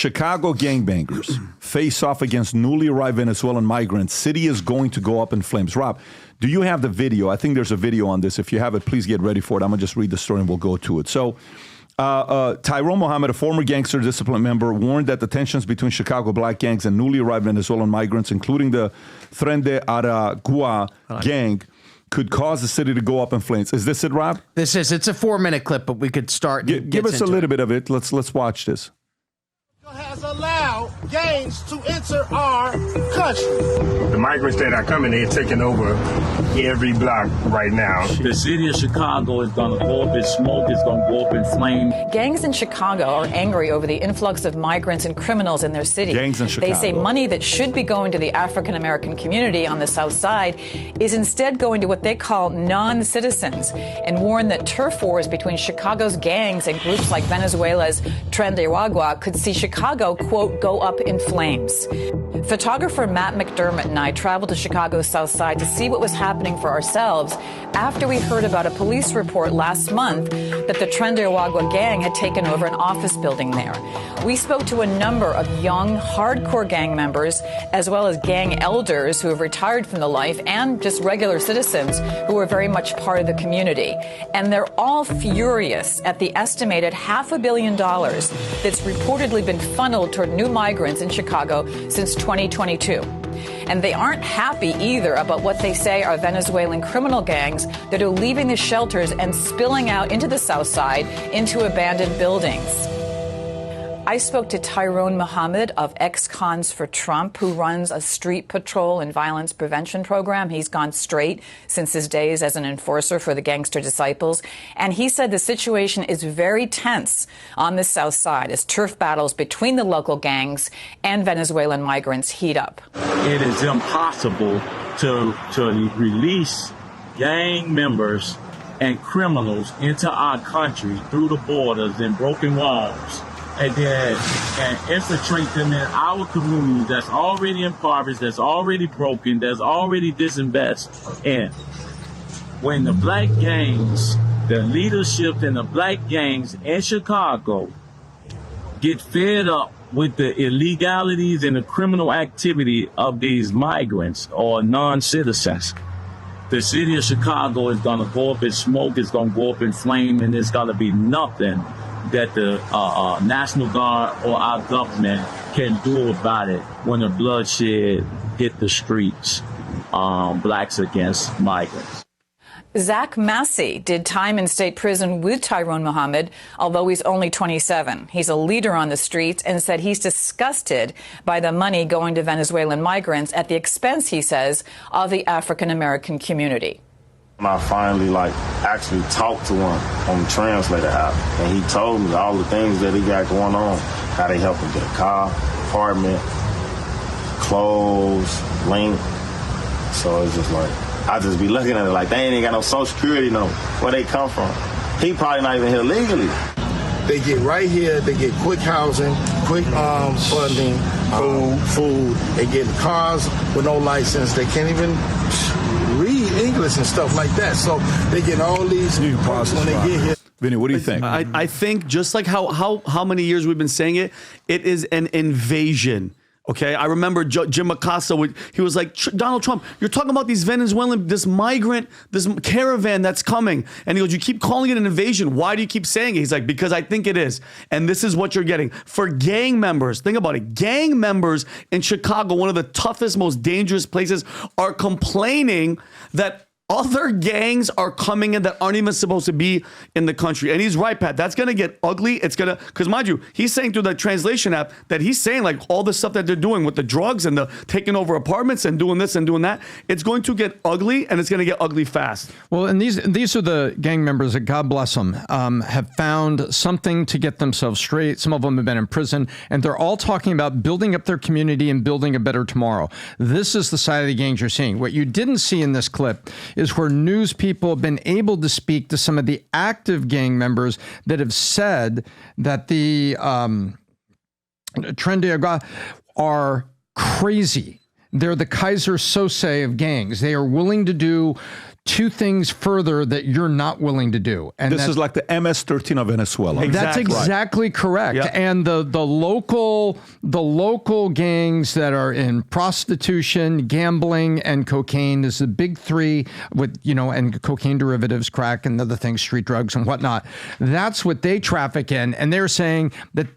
Chicago gangbangers face off against newly arrived Venezuelan migrants. City is going to go up in flames. Rob, do you have the video? I think there's a video on this. If you have it, please get ready for it. I'm going to just read the story and we'll go to it. So Tyrone Mohammed, a former gangster discipline member, warned that the tensions between Chicago black gangs and newly arrived Venezuelan migrants, including the Tren de Aragua gang, could cause the city to go up in flames. Is this it, Rob? This is. It's a 4-minute clip, but we could start. Give us a little bit of it. Let's watch this. Has allowed gangs to enter our country. The migrants that are coming, they're taking over every block right now. The city of Chicago is going to go up in smoke. It's going to go up in flame. Gangs in Chicago are angry over the influx of migrants and criminals in their city. Gangs in Chicago. They say money that should be going to the African-American community on the South Side is instead going to what they call non-citizens, and warn that turf wars between Chicago's gangs and groups like Venezuela's Tren de Aragua could see Chicago, quote, go up in flames. Photographer Matt McDermott and I traveled to Chicago's South Side to see what was happening for ourselves after we heard about a police report last month that the Tren de Aragua gang had taken over an office building there. We spoke to a number of young, hardcore gang members, as well as gang elders who have retired from the life, and just regular citizens who are very much part of the community. And they're all furious at the estimated $500 million that's reportedly been funneled toward new migrants in Chicago since 2022. And they aren't happy either about what they say are Venezuelan criminal gangs that are leaving the shelters and spilling out into the South Side into abandoned buildings. I spoke to Tyrone Mohammed of Ex-Cons for Trump, who runs a street patrol and violence prevention program. He's gone straight since his days as an enforcer for the Gangster Disciples. And he said the situation is very tense on the South Side as turf battles between the local gangs and Venezuelan migrants heat up. It is impossible to release gang members and criminals into our country through the borders and broken walls, and then infiltrate them in our community that's already impoverished, that's already broken, that's already disinvested. And when the black gangs, the leadership in the black gangs in Chicago get fed up with the illegalities and the criminal activity of these migrants or non-citizens, the city of Chicago is going to go up in smoke, it's going to go up in flame, and there's going to be nothing that the National Guard or our government can do about it when the bloodshed hit the streets, blacks against migrants. Zach Massey did time in state prison with Tyrone Mohammed, although he's only 27. He's a leader on the streets and said he's disgusted by the money going to Venezuelan migrants at the expense, he says, of the African-American community. I finally actually talked to him on the translator app, and he told me all the things that he got going on, how they help him get a car, apartment, clothes, link. So it's just like, I just be looking at it like they ain't got no Social Security, no, where they come from. He probably not even here legally. They get right here, they get quick housing, quick funding, food. They get cars with no license. They can't even read English and stuff like that. So they get all these perks when they get here. Vinny, what do you think? I think just like how many years we've been saying it, it is an invasion. Okay, I remember Jim Acosta, he was like, Donald Trump, you're talking about these Venezuelan, this migrant, this caravan that's coming. And he goes, you keep calling it an invasion. Why do you keep saying it? He's like, because I think it is. And this is what you're getting. For gang members, think about it. Gang members in Chicago, one of the toughest, most dangerous places, are complaining that other gangs are coming in that aren't even supposed to be in the country. And he's right, Pat. That's going to get ugly. It's going to, because mind you, he's saying through the translation app that he's saying like all the stuff that they're doing with the drugs and the taking over apartments and doing this and doing that. It's going to get ugly, and it's going to get ugly fast. Well, and these are the gang members that, God bless them, have found something to get themselves straight. Some of them have been in prison, and they're all talking about building up their community and building a better tomorrow. This is the side of the gangs you're seeing. What you didn't see in this clip is where news people have been able to speak to some of the active gang members that have said that the Tren de Aragua are crazy. They're the Kaiser Sose of gangs. They are willing to do two things further that you're not willing to do. And This is like the MS-13 of Venezuela. that's exactly correct. Yep. And the local gangs that are in prostitution, gambling, and cocaine is the big three with, and cocaine derivatives, crack and other things, street drugs and whatnot. That's what they traffic in. And they're saying that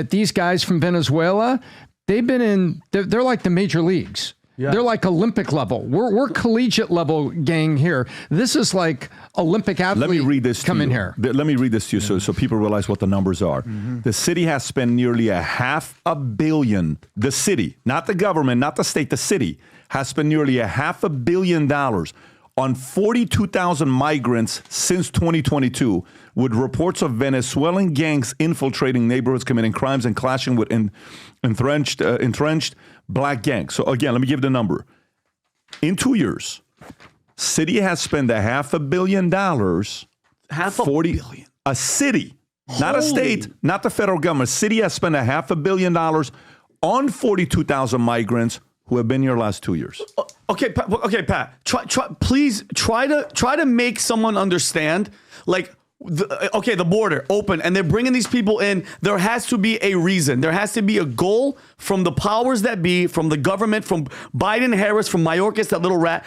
these guys from Venezuela, they're like the major leagues. Yeah. They're like Olympic level. We're collegiate level gang here. This is like Olympic athletes. Let me read this come to in you. here. Let me read this to you so people realize what the numbers are. The city has spent nearly $500 million. The city, not the government, not the state, the city has spent nearly $500 million on 42,000 migrants since 2022, with reports of Venezuelan gangs infiltrating neighborhoods, committing crimes, and clashing with entrenched black gangs. So again, let me give the number. In 2 years, city has spent $500 million. A city, not a state, not the federal government. City has spent $500 million on 42,000 migrants who have been here last 2 years. Okay, Pat. Please try to make someone understand. Like, the border open, and they're bringing these people in. There has to be a reason. There has to be a goal from the powers that be, from the government, from Biden, Harris, from Mayorkas, that little rat.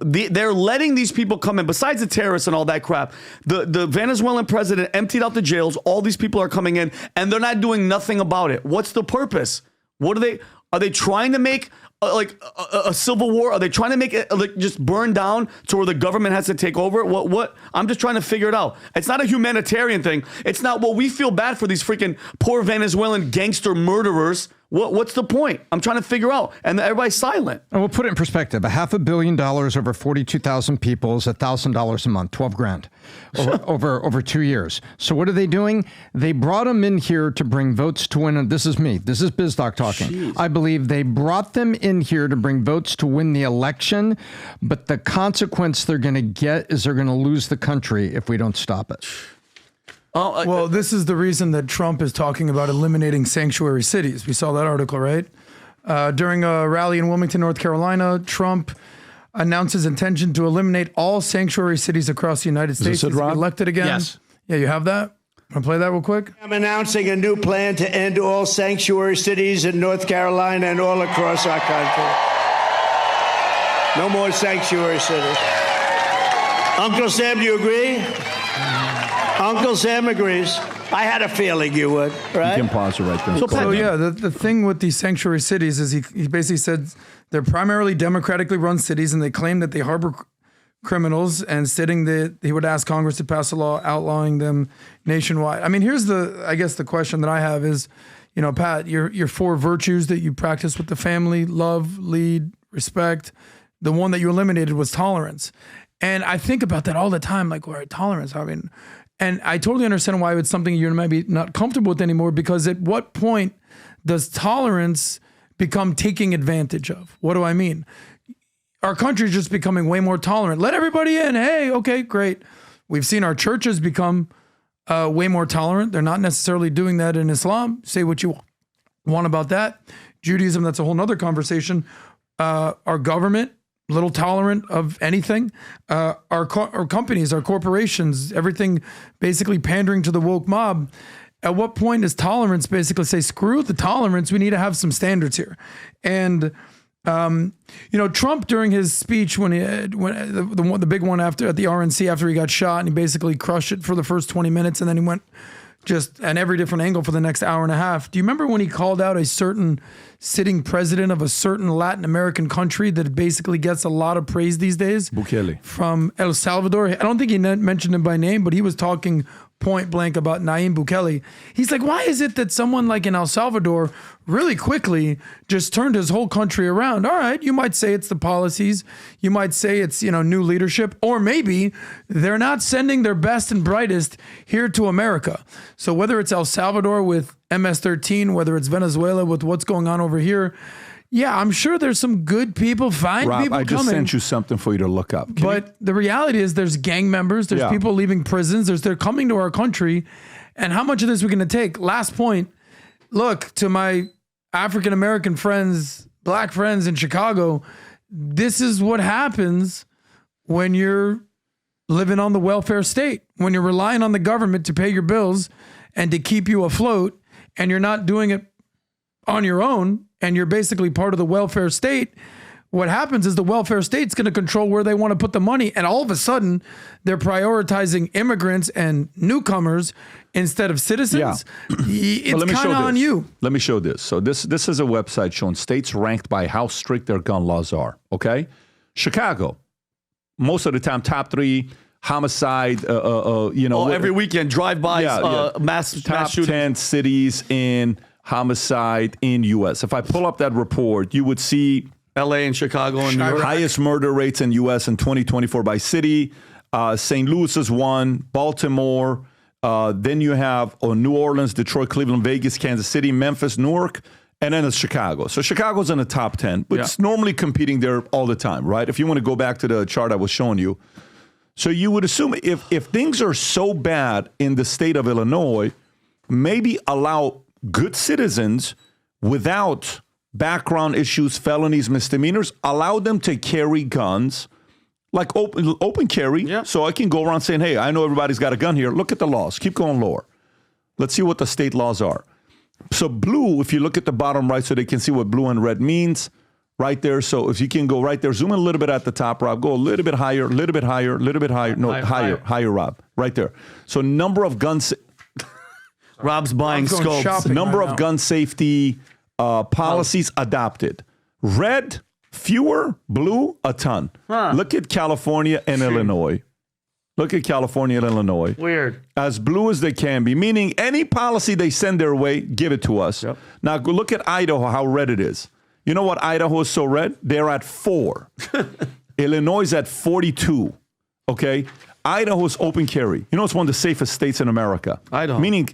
They're letting these people come in. Besides the terrorists and all that crap, the Venezuelan president emptied out the jails. All these people are coming in, and they're not doing nothing about it. What's the purpose? What are they trying to make? A civil war? Are they trying to make it just burn down to where the government has to take over? What? I'm just trying to figure it out. It's not a humanitarian thing. It's not, we feel bad for these freaking poor Venezuelan gangster murderers. What's the point? I'm trying to figure out. And everybody's silent. And we'll put it in perspective. $500 million over 42,000 people is $1,000 a month, 12 grand over 2 years. So what are they doing? They brought them in here to bring votes to win. And this is me. This is BizDoc talking. Jeez. I believe they brought them in here to bring votes to win the election. But the consequence they're going to get is they're going to lose the country if we don't stop it. Well, this is the reason that Trump is talking about eliminating sanctuary cities. We saw that article, right? During a rally in Wilmington, North Carolina, Trump announced his intention to eliminate all sanctuary cities across the United States. Is he elected again? Yes. Yeah, you have that? Want to play that real quick? I'm announcing a new plan to end all sanctuary cities in North Carolina and all across our country. No more sanctuary cities. Uncle Sam, do you agree? Uncle Sam agrees. I had a feeling you would, right? You can pause it right there. So yeah, the thing with these sanctuary cities is he basically said they're primarily democratically run cities, and they claim that they harbor criminals, and stating that he would ask Congress to pass a law outlawing them nationwide. I mean, here's the question that I have is, Pat, your four virtues that you practice with the family: love, lead, respect. The one that you eliminated was tolerance. And I think about that all the time, like, all right, tolerance. I mean, and I totally understand why it's something you're maybe not comfortable with anymore, because at what point does tolerance become taking advantage of? What do I mean? Our country is just becoming way more tolerant. Let everybody in. Hey, okay, great. We've seen our churches become way more tolerant. They're not necessarily doing that in Islam. Say what you want about that. Judaism, that's a whole nother conversation. Our government, little tolerant of anything. Our companies, our corporations, everything basically pandering to the woke mob. At what point does tolerance basically say, screw the tolerance, we need to have some standards here? And, Trump, during his speech, when the big one at the RNC after he got shot, and he basically crushed it for the first 20 minutes, and then he went just at every different angle for the next hour and a half. Do you remember when he called out a certain sitting president of a certain Latin American country that basically gets a lot of praise these days? Bukele. From El Salvador. I don't think he mentioned him by name, but he was talking point blank about Nayib Bukele. He's like, why is it that someone like in El Salvador really quickly just turned his whole country around? All right, you might say it's the policies. You might say it's, new leadership, or maybe they're not sending their best and brightest here to America. So whether it's El Salvador with MS-13, whether it's Venezuela with what's going on over here, yeah, I'm sure there's some good people, fine Rob, people I just coming. sent you something for you to look up. But the reality is there's gang members, there's people leaving prisons, they're coming to our country. And how much of this are we going to take? Last point, look, to my African-American friends, black friends in Chicago, this is what happens when you're living on the welfare state, when you're relying on the government to pay your bills and to keep you afloat, and you're not doing it on your own, and you're basically part of the welfare state. What happens is the welfare state's going to control where they want to put the money. And all of a sudden, they're prioritizing immigrants and newcomers instead of citizens. It's kind of on you. Let me show this. So this is a website showing states ranked by how strict their gun laws are. Okay. Chicago, most of the time, top 3 homicide, every weekend, drive-bys, mass top shootings. 10 cities in homicide in U.S. If I pull up that report, you would see L.A. and Chicago and New York. Highest murder rates in U.S. in 2024 by city. St. Louis is 1, Baltimore. Then you have New Orleans, Detroit, Cleveland, Vegas, Kansas City, Memphis, Newark, and then it's Chicago. So Chicago's in the top 10, but it's normally competing there all the time, right? If you want to go back to the chart I was showing you. So you would assume if things are so bad in the state of Illinois, maybe allow good citizens without background issues, felonies, misdemeanors, allow them to carry guns, like open carry. Yeah. So I can go around saying, hey, I know everybody's got a gun here. Look at the laws. Keep going lower. Let's see what the state laws are. So blue, if you look at the bottom right so they can see what blue and red means, right there. So if you can go right there, zoom in a little bit at the top, Rob. Go a little bit higher, a little bit higher, a little bit higher. No, higher, Rob. Right there. So number of guns. Rob's buying scopes. Number of gun safety policies adopted. Red, fewer. Blue, a ton. Look at California and Illinois. Look at California and Illinois. Weird. As blue as they can be, meaning any policy they send their way, give it to us. Yep. Now go look at Idaho, how red it is. You know what Idaho is so red? They're at 4. Illinois is at 42. Okay? Idaho is open carry. You know, it's one of the safest states in America. Idaho. Meaning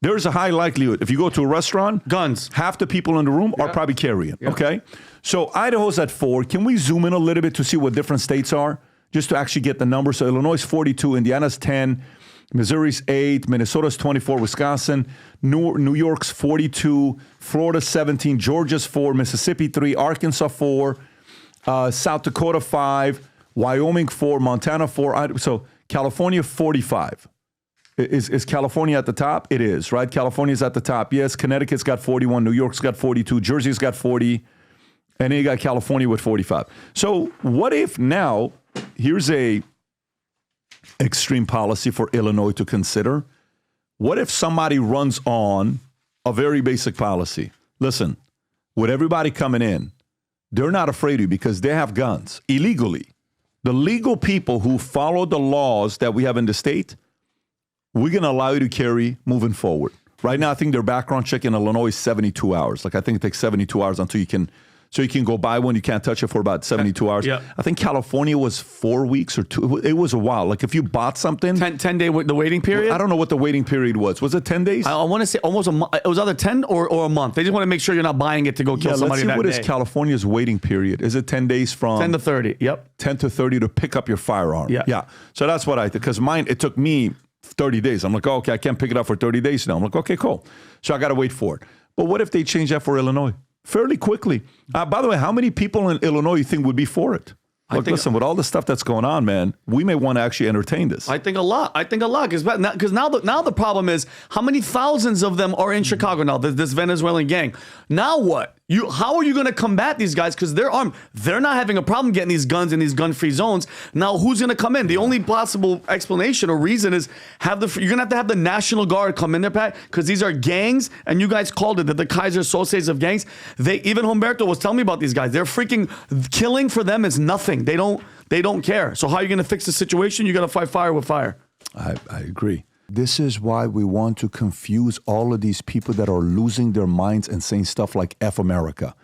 there's a high likelihood. If you go to a restaurant, guns. Half the people in the room are probably carrying. Okay? So Idaho's at 4. Can we zoom in a little bit to see what different states are? Just to actually get the numbers. So Illinois is 42, Indiana's 10, Missouri's 8, Minnesota's 24, Wisconsin, New York's 42, Florida 17, Georgia's 4, Mississippi 3, Arkansas 4, South Dakota 5, Wyoming 4, Montana 4. So California 45. Is California at the top? It is, right? California's at the top. Yes, Connecticut's got 41, New York's got 42, Jersey's got 40, and then you got California with 45. So what if now, here's a extreme policy for Illinois to consider. What if somebody runs on a very basic policy? Listen, with everybody coming in, they're not afraid of you because they have guns illegally. The legal people who follow the laws that we have in the state, we're going to allow you to carry moving forward. Right now, I think their background check in Illinois is 72 hours. Like I think it takes 72 hours until you can go buy one. You can't touch it for about 72 hours. Yeah. I think California was 4 weeks or 2. It was a while. Like if you bought something. 10 day, the waiting period? I don't know what the waiting period was. Was it 10 days? I want to say almost a month. It was either 10 or a month. They just want to make sure you're not buying it to go kill somebody that day. Let's see what is California's waiting period. Is it 10 days from? 10 to 30, yep. 10 to 30 to pick up your firearm. Yeah. So that's what I did. Because mine, it took me 30 days. I'm like, oh, okay, I can't pick it up for 30 days now. I'm like, okay, cool. So I got to wait for it. But what if they change that for Illinois? Fairly quickly. By the way, how many people in Illinois you think would be for it? Look, listen, with all the stuff that's going on, man, we may want to actually entertain this. I think a lot. Because now the problem is how many thousands of them are in Chicago now, this Venezuelan gang. Now what? How are you going to combat these guys? Because they're armed. They're not having a problem getting these guns in these gun-free zones. Now, who's going to come in? The only possible explanation or reason is you're going to have the National Guard come in there, Pat, because these are gangs, and you guys called it the Kaiser Soses of gangs. Even Humberto was telling me about these guys. They're freaking killing for them is nothing. They don't care. So how are you going to fix the situation? You got to fight fire with fire. I agree. This is why we want to confuse all of these people that are losing their minds and saying stuff like F America.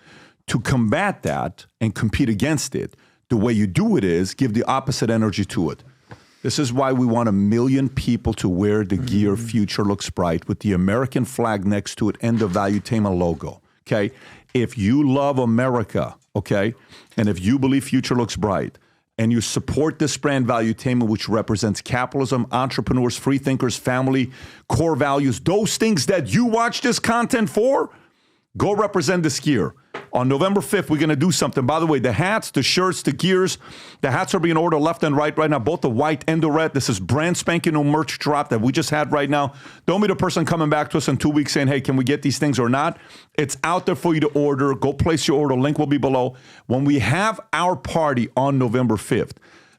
To combat that and compete against it, the way you do it is give the opposite energy to it. This is why we want 1 million people to wear the gear Future Looks Bright with the American flag next to it and the Valuetainment logo, okay? If you love America, okay, and if you believe Future Looks Bright, and you support this brand Valuetainment, which represents capitalism, entrepreneurs, free thinkers, family, core values, those things that you watch this content for, go represent this gear. On November 5th, we're going to do something. By the way, the hats, the shirts, the gears, the hats are being ordered left and right now, both the white and the red. This is brand spanking new merch drop that we just had right now. Don't be the person coming back to us in 2 weeks saying, hey, can we get these things or not? It's out there for you to order. Go place your order. Link will be below. When we have our party on November 5th,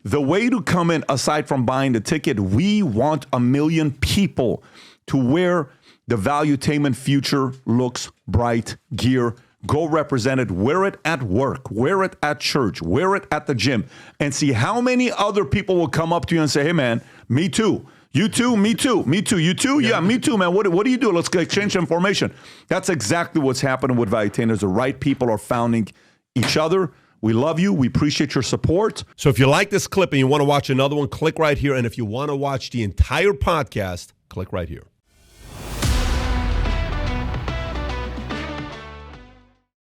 the way to come in, aside from buying the ticket, we want 1 million people to wear the Valuetainment Future Looks Bright gear. Go represent it. Wear it at work. Wear it at church. Wear it at the gym. And see how many other people will come up to you and say, hey, man, me too. You too, me too, me too, you too? Yeah, me too, man. What do you do? Let's exchange information. That's exactly what's happening with Valuetainers. The right people are founding each other. We love you. We appreciate your support. So if you like this clip and you want to watch another one, click right here. And if you want to watch the entire podcast, click right here.